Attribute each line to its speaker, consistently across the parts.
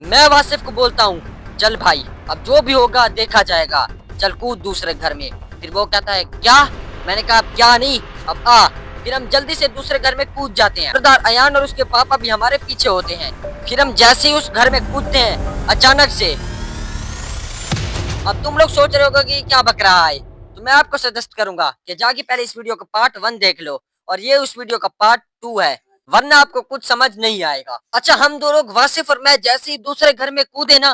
Speaker 1: मैं वासिफ को बोलता हूँ, चल भाई अब जो भी होगा देखा जाएगा, चल कूद दूसरे घर में। फिर वो कहता है क्या? मैंने कहा क्या नहीं, अब आ। फिर हम जल्दी से दूसरे घर में कूद जाते हैं। सरदार अयान और उसके पापा भी हमारे पीछे होते हैं। फिर हम जैसे ही उस घर में कूदते हैं, अचानक से अब तुम लोग सोच रहे होगे कि क्या बक रहा है, तो मैं आपको सजेस्ट करूंगा कि जाके पहले इस वीडियो का पार्ट 1 देख लो और ये उस वीडियो का पार्ट 2 है, वरना आपको कुछ समझ नहीं आएगा। अच्छा, हम दो लोग वासिफ और मैं जैसे ही दूसरे घर में कूदे ना,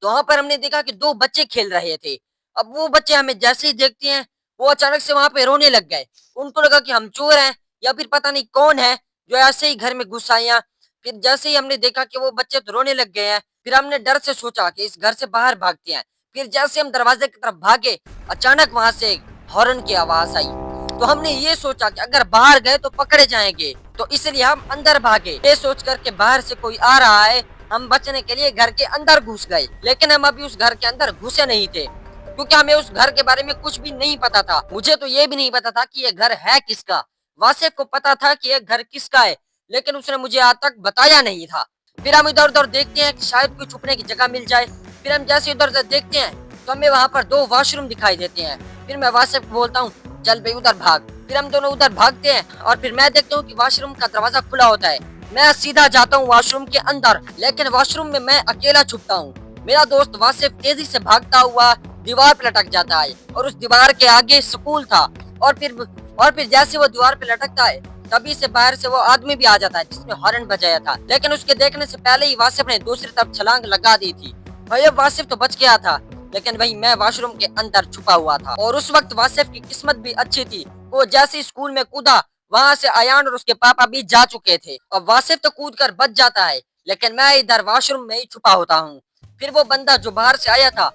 Speaker 1: तो वहां पर हमने देखा कि दो बच्चे खेल रहे थे। अब वो बच्चे हमें जैसे ही देखते हैं, वो अचानक से वहां पे रोने लग गए। उनको लगा कि हम चोर हैं या फिर पता नहीं कौन है जो ऐसे ही घर में घुस आया। फिर जैसे ही हमने देखा कि वो बच्चे तो रोने लग गए हैं, फिर हमने डर से सोचा कि इस घर से बाहर भागते हैं। फिर जैसे हम दरवाजे की तरफ भागे, अचानक वहां से हॉर्न की आवाज आई। तो हमने ये सोचा कि अगर बाहर गए तो पकड़े जाएंगे, तो इसलिए हम अंदर भागे। ये सोच कर के बाहर से कोई आ रहा है, हम बचने के लिए घर के अंदर घुस गए। लेकिन हम अभी उस घर के अंदर घुसे नहीं थे, क्योंकि हमें उस घर के बारे में कुछ भी नहीं पता था। मुझे तो ये भी नहीं पता था कि ये घर है किसका। वासिफ को पता था कि ये घर किसका है, लेकिन उसने मुझे आज तक बताया नहीं था। फिर हम इधर उधर देखते हैं कि शायद कोई छुपने की जगह मिल जाए। फिर हम जैसे इधर उधर देखते हैं तो हमें वहां पर दो वॉशरूम दिखाई देते हैं। फिर मैं वासिफ को बोलता हूँ, चल भाई उधर भाग। फिर हम दोनों उधर भागते हैं और फिर मैं देखता हूँ कि वॉशरूम का दरवाजा खुला होता है। मैं सीधा जाता हूँ वॉशरूम के अंदर, लेकिन वॉशरूम में मैं अकेला छुपता हूँ। मेरा दोस्त वासिफ तेजी से भागता हुआ दीवार पर लटक जाता है और उस दीवार के आगे स्कूल था। और फिर जैसे वो दीवार पे लटकता है, तभी से बाहर से वो आदमी भी आ जाता है जिसने हॉर्न बजाया था। लेकिन उसके देखने से पहले ही वासिफ ने दूसरी तरफ छलांग लगा दी थी। भाई वासिफ तो बच गया था, लेकिन वही मैं वॉशरूम के अंदर छुपा हुआ था। और उस वक्त वासिफ की किस्मत भी अच्छी थी, वो जैसे ही स्कूल में कूदा, वहां से अयान और उसके पापा भी जा चुके थे। अब वासिफ तो कूद कर बच जाता है, लेकिन मैं इधर वॉशरूम में ही छुपा होता हूँ। फिर वो बंदा जो बाहर से आया था,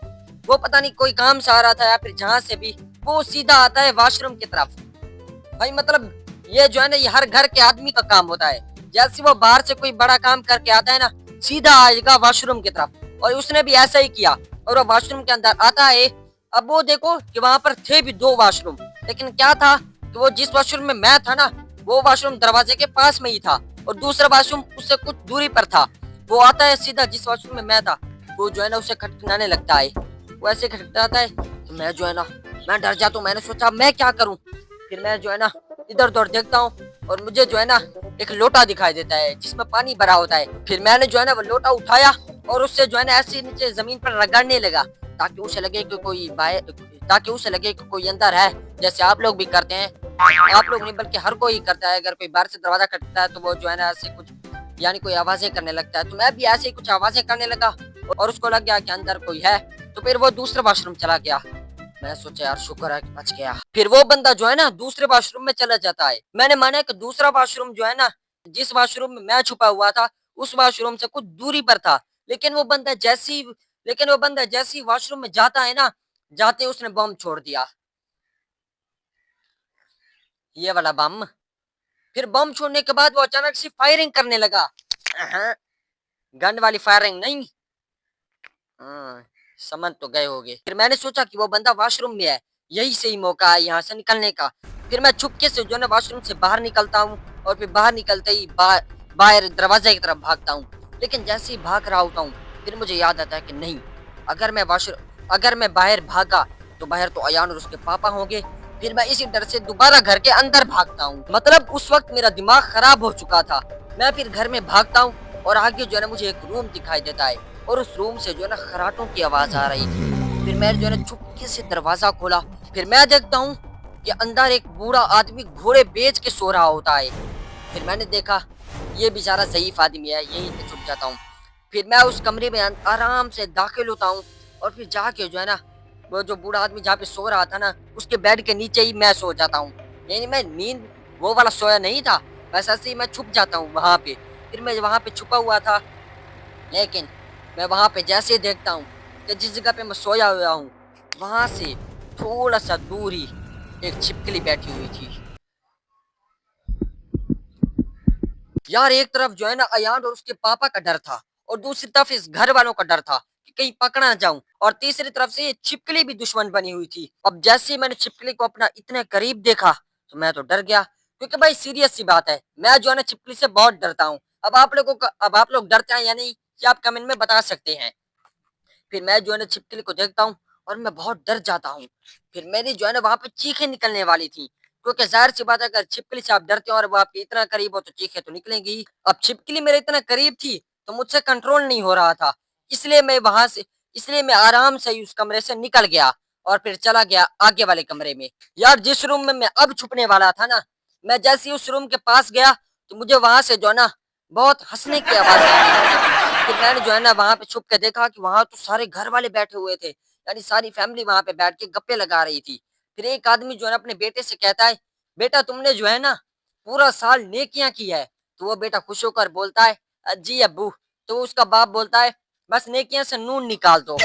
Speaker 1: वो पता नहीं कोई काम से आ रहा था या फिर जहाँ से भी, वो सीधा आता है वॉशरूम की तरफ। भाई मतलब ये जो है ना, ये हर घर के आदमी का काम होता है। जैसे वो बाहर से कोई बड़ा काम करके आता है ना, सीधा आएगा वॉशरूम की तरफ। और उसने भी ऐसा ही किया और वो वॉशरूम के अंदर आता है। अब वो देखो कि वहां पर थे भी दो वॉशरूम, लेकिन क्या था कि वो जिस वॉशरूम में मैं था ना, वो वॉशरूम दरवाजे के पास में ही था और दूसरा वॉशरूम उससे कुछ दूरी पर था। वो आता है सीधा जिस वॉशरूम में मैं था, वो जो है ना उसे खटखटाने लगता है। वो ऐसे खटखटाता है तो मैं जो है ना, मैं डर जाता हूँ। मैंने सोचा मैं क्या करूँ। फिर मैं जो है ना इधर उधर देखता हूँ और मुझे जो है ना एक लोटा दिखाई देता है जिसमें पानी भरा होता है। फिर मैंने जो है ना वो लोटा उठाया और उससे जो है ना ऐसे नीचे जमीन पर रगड़ने लगा, ताकि उसे लगे कि कोई बाहर, ताकि उसे लगे कि कोई अंदर है, जैसे आप लोग भी करते हैं। आप लोग नहीं बल्कि हर कोई करता है, अगर कोई बाहर से दरवाजा खटखटाता है तो वो जो है ना ऐसे कुछ यानी कोई आवाजें करने लगता है। तो मैं भी ऐसे ही कुछ आवाजें करने लगा और उसको लग गया कि अंदर कोई है। तो फिर वो दूसरे वॉशरूम चला गया। मैं सोचा यार शुक्र है कि बच गया। फिर वो बंदा जो है ना दूसरे वॉशरूम में चला जाता है। मैंने माना कि दूसरा वॉशरूम जो है ना, जिस वॉशरूम में मैं छुपा हुआ था, उस वॉशरूम से कुछ दूरी पर था। लेकिन वो बंदा जैसी लेकिन वो बंदा जैसी वॉशरूम में जाता है ना, जाते ही उसने बम छोड़ दिया, ये वाला बम। फिर बम छोड़ने के बाद वो अचानक से फायरिंग करने लगा। गन वाली फायरिंग नहीं। हाँ, समझ तो गए होगे। फिर मैंने सोचा कि वो बंदा वॉशरूम में है, यही सही मौका है यहाँ से निकलने का। फिर मैं चुपके से जो है ना वॉशरूम से बाहर निकलता हूँ और फिर बाहर निकलते ही बाहर दरवाजे की तरफ भागता हूँ। लेकिन जैसे ही भाग रहा होता हूँ, फिर मुझे याद आता है कि नहीं, अगर मैं बाहर भागा तो बाहर तो अयान और उसके पापा होंगे। फिर मैं इसी डर से दोबारा घर के अंदर भागता हूँ। मतलब उस वक्त मेरा दिमाग खराब हो चुका था। मैं फिर घर में भागता हूँ और आगे जो है ना मुझे एक रूम दिखाई देता है और उस रूम से जो है ना खराटों की आवाज आ रही थी। फिर मैं जो है ना चुपके से दरवाजा खोला। फिर मैं देखता हूँ कि अंदर एक बूढ़ा आदमी घोड़े बेच के सो रहा होता है। फिर मैंने देखा ये बेचारा ज़ईफ आदमी है, यहीं पे छुप जाता हूँ। फिर मैं उस कमरे में आराम से दाखिल होता हूँ और फिर जाके जो है ना, वो जो बूढ़ा आदमी जहाँ पे सो रहा था ना, उसके बेड के नीचे ही मैं सो जाता हूँ। यानी मैं नींद वो वाला सोया नहीं था, बस ऐसे ही मैं छुप जाता हूँ वहां पे। फिर मैं वहां पे छुपा हुआ था, लेकिन मैं वहां पे जैसे ही देखता हूँ कि जिस जगह पे मैं सोया हुआ हूँ, वहां से थोड़ा सा दूर ही एक छिपकली बैठी हुई थी। यार एक तरफ जो है ना अयान और उसके पापा का डर था और दूसरी तरफ इस घर वालों का डर था कि कहीं पकड़ा ना जाऊं, और तीसरी तरफ से ये छिपकली भी दुश्मन बनी हुई थी। अब जैसे ही मैंने छिपकली को अपना इतने करीब देखा, तो मैं तो डर गया, क्योंकि भाई सीरियस सी बात है, मैं जो है ना छिपकली से बहुत डरता हूँ। अब आप लोग डरते हैं या नहीं, ये आप कमेंट में बता सकते हैं। फिर मैं जो है ना छिपकली को देखता हूँ और मैं बहुत डर जाता हूँ। फिर मेरी जो है ना वहां पे चीखें निकलने वाली थी, क्योंकि जाहिर सी बात है अगर छिपकली से आप डरते हो और वो आपके इतना करीब हो तो चीखें तो निकलेंगी ही। अब छिपकली मेरे इतना करीब थी तो मुझसे कंट्रोल नहीं हो रहा था, इसलिए मैं वहां से इसलिए मैं आराम से ही उस कमरे से निकल गया और फिर चला गया आगे वाले कमरे में। यार जिस रूम में मैं अब छुपने वाला था ना, मैं जैसे ही उस रूम के पास गया तो मुझे वहां से जो है ना बहुत हंसने की आवाजें आने लगी। फिर मैंने जो है ना वहां पे छुप के देखा कि वहां तो सारे घर वाले बैठे हुए थे, यानी सारी फैमिली वहां पे बैठ के गप्पे लगा रही थी। फिर एक आदमी जो है ना अपने बेटे से कहता है, बेटा तुमने जो है ना पूरा साल नेकियां की है। तो वो बेटा खुश होकर बोलता है, जी अब्बू। तो उसका बाप बोलता है, बस नेकियां से नून निकाल दो।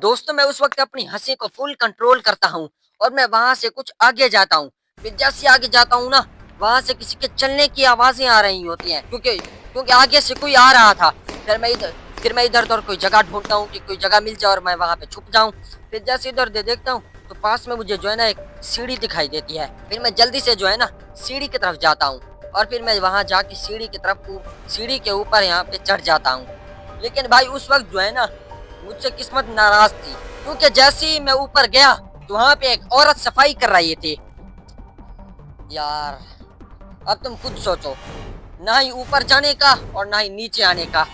Speaker 1: दोस्तों मैं उस वक्त अपनी हंसी को फुल कंट्रोल करता हूँ और मैं वहां से कुछ आगे जाता हूँ। फिर जैसे आगे जाता हूँ ना, वहां से किसी के चलने की आवाजें आ रही होती हैं, क्योंकि क्योंकि आगे से कोई आ रहा था। फिर मैं इधर उधर कोई जगह ढूंढता हूँ कि कोई जगह मिल जाए और मैं वहां पे छुप जाऊं। फिर जैसे इधर उधर देखता हूँ तो पास में मुझे जो है ना एक सीढ़ी दिखाई देती है। फिर मैं जल्दी से जो है ना सीढ़ी की तरफ जाता हूँ और फिर मैं वहां जाके सीढ़ी के ऊपर यहाँ पे चढ़ जाता हूँ। लेकिन भाई उस वक्त जो है ना मुझसे किस्मत नाराज थी, क्योंकि जैसे ही मैं ऊपर गया तो वहां पे एक औरत सफाई कर रही थी। यार अब तुम खुद सोचो, ना ही ऊपर जाने का और ना ही नीचे आने का।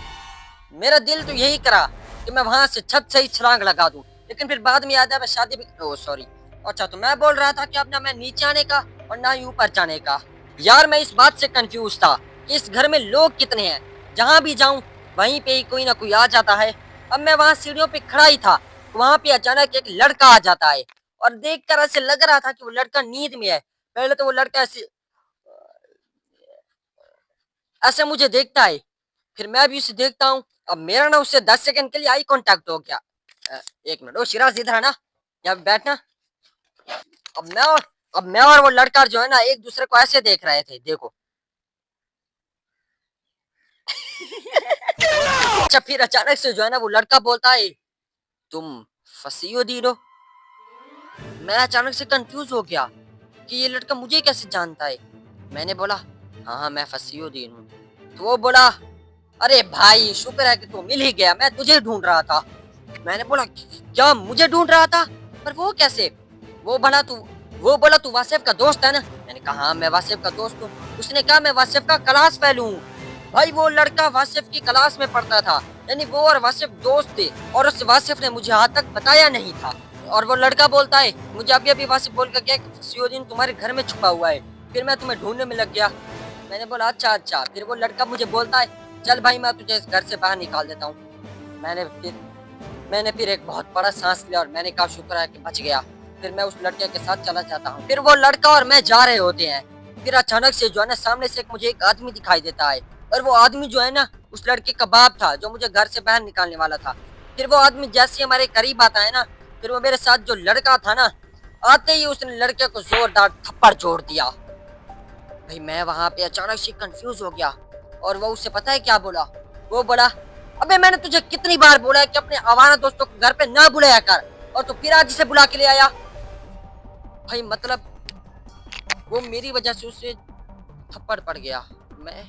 Speaker 1: मेरा दिल तो यही करा कि मैं वहां से छत से ही छलांग लगा दूं, लेकिन फिर बाद में याद आया मैं शादी भी ओ सॉरी। अच्छा तो मैं बोल रहा था कि अब ना मैं नीचे आने का और ना ही ऊपर जाने का। यार मैं इस बात से कंफ्यूज था कि इस घर में लोग कितने हैं, जहां भी जाऊं वहीं पे ही कोई ना कोई आ जाता है। अब मैं वहां सीढ़ियों पे खड़ा ही था, वहां पे अचानक एक लड़का आ जाता है और देखकर ऐसे लग रहा था कि वो लड़का नींद में है। पहले तो वो लड़का ऐसे ऐसे मुझे देखता है, फिर मैं भी उसे देखता हूँ। अब मेरा ना उससे 10 सेकंड के लिए आई कांटेक्ट हो गया। एक मिनट, ओ शिराज इधर है ना, यहाँ पे बैठना। अब मैं और अब मैं और वो लड़का जो है ना एक दूसरे को ऐसे देख रहे थे, देखो। अच्छा फिर अचानक से जो है ना वो लड़का बोलता है, तुम फंसी हो दीनो। मैं अचानक से कंफ्यूज हो गया कि ये लड़का मुझे कैसे जानता है। मैंने बोला, हाँ हाँ मैं फंसी दीन हूँ। तो वो बोला, अरे भाई शुक्र है कि तू मिल ही गया, मैं तुझे ढूंढ रहा था। मैंने बोला, क्या मुझे ढूंढ रहा था? पर वो कैसे? वो बोला तू वो बोला तू वासिफ का दोस्त है ना? मैंने कहा हाँ मैं वासिफ का दोस्त हूँ। उसने कहा मैं वासिफ का क्लास फेल हूँ। भाई वो लड़का वासिफ की क्लास में पढ़ता था, यानी वो और वासिफ दोस्त थे, और उस वासिफ ने मुझे आज तक बताया नहीं था। और वो लड़का बोलता है, मुझे अभी अभी वासिफ बोल कर गया कि फसियुद्दीन तुम्हारे घर में छुपा हुआ है। फिर मैं तुम्हें ढूंढने में लग गया। मैंने बोला अच्छा अच्छा। फिर वो लड़का मुझे बोलता है, चल भाई मैं तुझे इस घर से बाहर निकाल देता हूँ। मैंने फिर मैंने फिर एक बहुत बड़ा सांस लिया और मैंने कहा शुक्र है कि बच गया। फिर मैं उस लड़के के साथ चला जाता हूँ। फिर वो लड़का और मैं जा रहे होते हैं। फिर अचानक से जो है ना सामने से मुझे एक आदमी दिखाई देता है, और वो आदमी जो है ना उस लड़के का बाप था जो मुझे घर से बाहर निकालने वाला था। फिर वो आदमी जैसे ही हमारे करीब आता है ना, फिर वो मेरे साथ जो लड़का था ना, आते ही उसने लड़के को जोरदार थप्पड़ जोड़ दिया। भाई मैं वहां पे अचानक से कंफ्यूज हो गया, और वो उससे पता है क्या बोला? वो बोला, अबे मैंने तुझे कितनी बार बोला है कि अपने आवारा दोस्तों को घर पे ना बुलाया कर, और तू फिर आज इसे बुला के ले आया। भाई मतलब वो मेरी वजह से उसे थप्पड़ पड़ गया। मैं